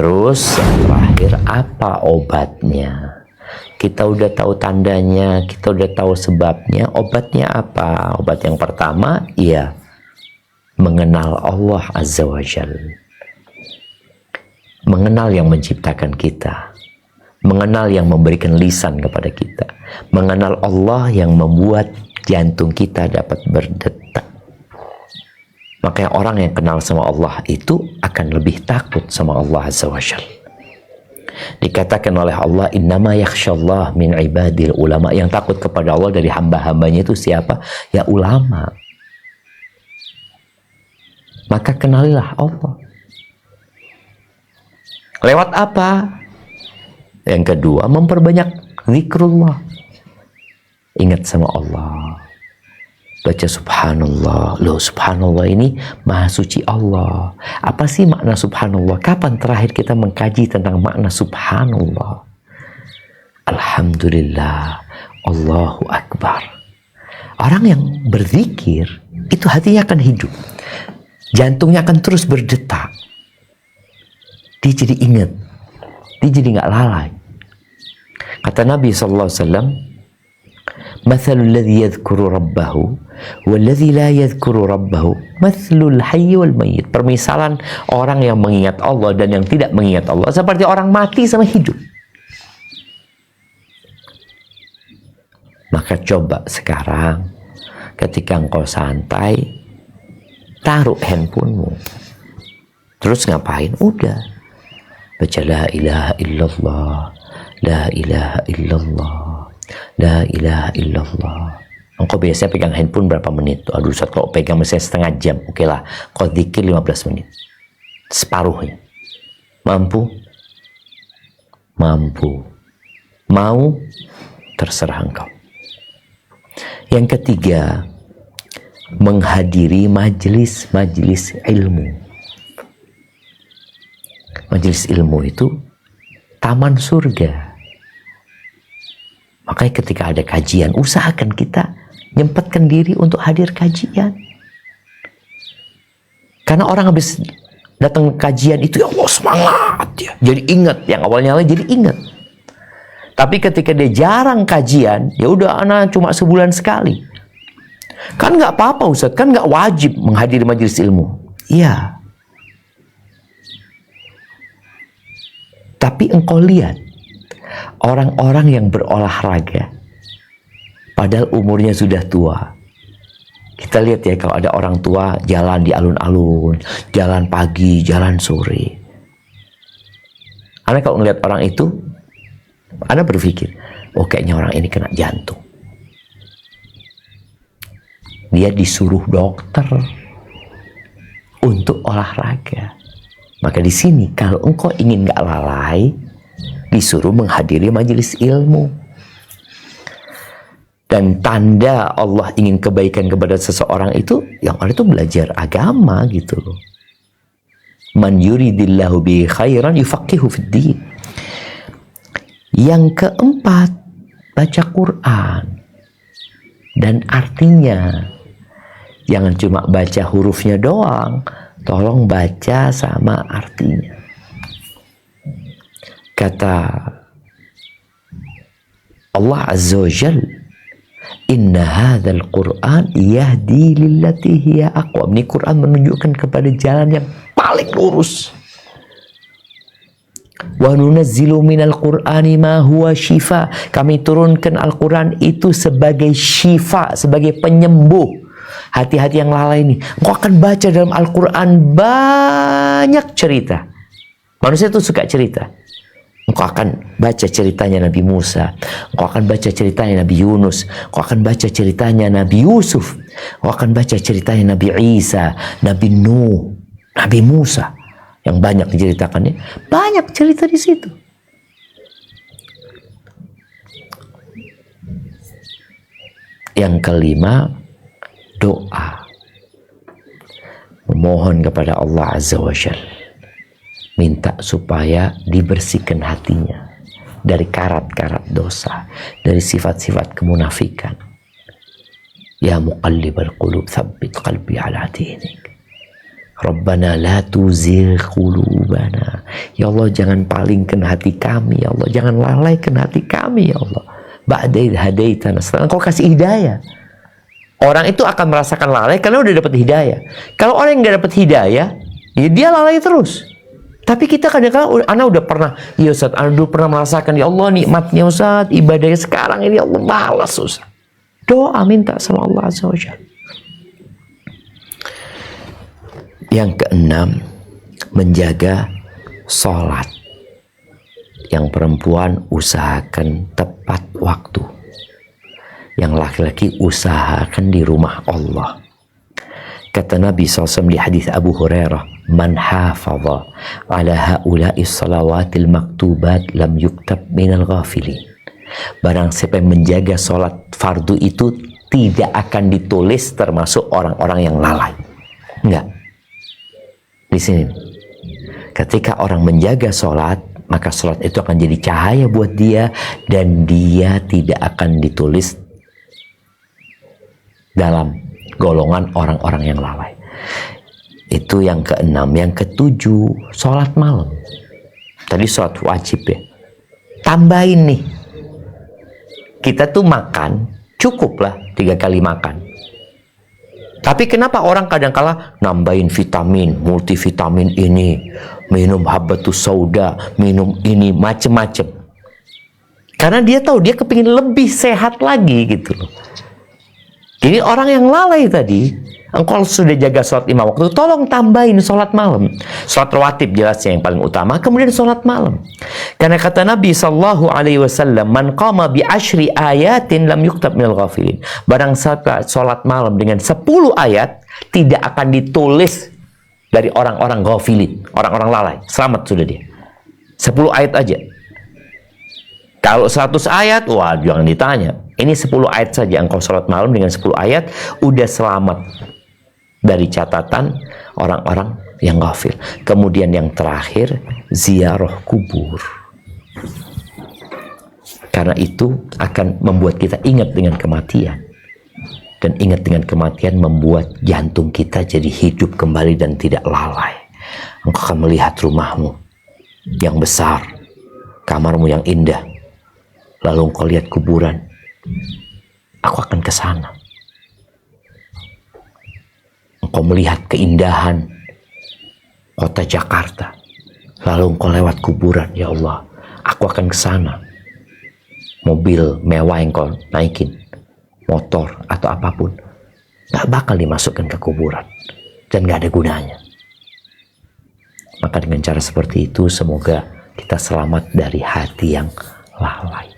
Terus terakhir, apa obatnya? Kita udah tahu tandanya, kita udah tahu sebabnya. Obatnya apa? Obat yang pertama, ya mengenal Allah Azza wa Jalla. Mengenal yang menciptakan kita. Mengenal yang memberikan lisan kepada kita. Mengenal Allah yang membuat jantung kita dapat berdetak. Makanya orang yang kenal sama Allah itu akan lebih takut sama Allah Azza wa Jalla. Dikatakan oleh Allah, innama yakhsyallah min ibadil ulama. Yang takut kepada Allah dari hamba-hambanya itu siapa? Ya ulama. Maka kenalilah Allah. Lewat apa? Yang kedua, memperbanyak zikrullah. Ingat sama Allah. Baca subhanallah. Loh, subhanallah ini maha suci Allah. Apa sih makna subhanallah? Kapan terakhir kita mengkaji tentang makna subhanallah? Alhamdulillah. Allahu Akbar. Orang yang berzikir, itu hatinya akan hidup. Jantungnya akan terus berdetak. Dia jadi ingat. Dia jadi nggak lalai. Kata Nabi SAW, Mathalul ladzi yadhkuru rabbahu walladzi la yadhkuru rabbahu mathlul hayy wal mayyit. Permisalan orang yang mengingat Allah dan yang tidak mengingat Allah seperti orang mati sama hidup. Maka coba sekarang ketika engkau santai, taruh handphonemu. Terus ngapain? Udah baca la ilaha illallah, la ilaha illallah, la ilaha illallah. Engkau biasa pegang handphone berapa menit? Aduh, Ustaz, kok pegang misalnya setengah jam. Oke lah, kau zikir 15 menit. Separuhnya. Mampu? Mampu. Mau? Terserah engkau. Yang ketiga, menghadiri majelis-majelis ilmu. Majelis ilmu itu taman surga. Makanya ketika ada kajian, usahakan kita nyempatkan diri untuk hadir kajian. Karena orang habis datang kajian itu, ya Allah semangat ya. Jadi ingat, yang awalnya jadi ingat. Tapi ketika dia jarang kajian, ya udah anak cuma sebulan sekali. Kan nggak apa-apa Ustaz, kan nggak wajib menghadiri majelis ilmu. Iya. Tapi engkau lihat orang-orang yang berolahraga padahal umurnya sudah tua. Kita lihat ya, kalau ada orang tua jalan di alun-alun, jalan pagi, jalan sore. Anda kalau melihat orang itu, Anda berpikir, oh kayaknya orang ini kena jantung. Dia disuruh dokter untuk olahraga. Maka di sini kalau engkau ingin nggak lalai, disuruh menghadiri majelis ilmu. Dan tanda Allah ingin kebaikan kepada seseorang itu, yang ada itu belajar agama gitu loh. Man yuridillahu bi khairan yufaqihu fid din. Yang keempat, baca Quran. Dan artinya, jangan cuma baca hurufnya doang, tolong baca sama artinya. Kata Allah Azza wa Jalla, inna hadzal Qur'an yahdi lillati hiya aqwam. Ini Quran menunjukkan kepada jalan yang paling lurus. Wa nunazzilu minal Qur'ani ma huwa syifa. Kami turunkan Al-Quran itu sebagai syifa, sebagai penyembuh. Hati-hati yang lalai ini. Engkau akan baca dalam Al-Quran banyak cerita. Manusia itu suka cerita. Engkau akan baca ceritanya Nabi Musa. Engkau akan baca ceritanya Nabi Yunus. Engkau akan baca ceritanya Nabi Yusuf. Engkau akan baca ceritanya Nabi Isa, Nabi Nuh, Nabi Musa. Yang banyak diceritakannya. Banyak cerita di situ. Yang kelima, doa. Memohon kepada Allah Azza wa Jalla. Minta supaya dibersihkan hatinya dari karat-karat dosa, dari sifat-sifat kemunafikan. Ya muqallibal qulub, tsabbit qalbi ala dinik. Rabbana la tuzigh qulubana. Ya Allah, jangan palingkan hati kami, ya Allah. Jangan lalaikan hati kami, ya Allah. Ba'da idh hadaitana. Setelah Engkau kasih hidayah. Orang itu akan merasakan lalai karena udah dapat hidayah. Kalau orang yang nggak dapat hidayah, ya dia lalai terus. Tapi kita kadang-kadang, Ana udah pernah, ya Ustaz, Ana dulu pernah merasakan, ya Allah nikmatnya Ustaz, ibadahnya sekarang ini, ya Allah balas Ustaz. Doa minta sama Allah Azza wa Jalla. Yang keenam, menjaga sholat. Yang perempuan usahakan tepat waktu. Yang laki-laki usahakan di rumah Allah. Kata Nabi SAW di hadis Abu Hurairah, man hafadha ala haula'i salawatil maktubat lam yuktab minal ghafilin. Barang siapa yang menjaga sholat fardu itu tidak akan ditulis termasuk orang-orang yang lalai. Enggak. Di sini, ketika orang menjaga sholat, maka sholat itu akan jadi cahaya buat dia dan dia tidak akan ditulis dalam golongan orang-orang yang lalai. Itu yang keenam. Yang ketujuh, sholat malam. Tadi sholat wajib ya. Tambahin nih. Kita tuh makan, cukuplah 3 kali makan. Tapi kenapa orang kadang-kala nambahin vitamin, multivitamin ini, minum habbatus sauda, minum ini, macem-macem. Karena dia tahu dia kepingin lebih sehat lagi gitu loh. Jadi orang yang lalai tadi, engkau sudah jaga sholat 5 waktu, tolong tambahin sholat malam. Sholat rawatib jelasnya yang paling utama, kemudian sholat malam. Karena kata Nabi SAW, man qama bi ashri ayatin lam yuktab minal ghafilin. Barang siapa sholat malam dengan 10 ayat, tidak akan ditulis dari orang-orang ghafilin, orang-orang lalai. Selamat sudah dia. 10 ayat aja. Kalau 100 ayat, wah jangan ditanya. Ini 10 ayat saja, engkau sholat malam dengan 10 ayat, udah selamat dari catatan orang-orang yang ghafil. Kemudian yang terakhir, ziarah kubur. Karena itu akan membuat kita ingat dengan kematian. Dan ingat dengan kematian membuat jantung kita jadi hidup kembali dan tidak lalai. Engkau akan melihat rumahmu yang besar, kamarmu yang indah. Lalu engkau lihat kuburan. Aku akan ke sana. Engkau melihat keindahan kota Jakarta. Lalu engkau lewat kuburan. Ya Allah, aku akan ke sana. Mobil mewah yang kau naikin, motor atau apapun, gak bakal dimasukkan ke kuburan. Dan gak ada gunanya. Maka dengan cara seperti itu, semoga kita selamat dari hati yang lalai.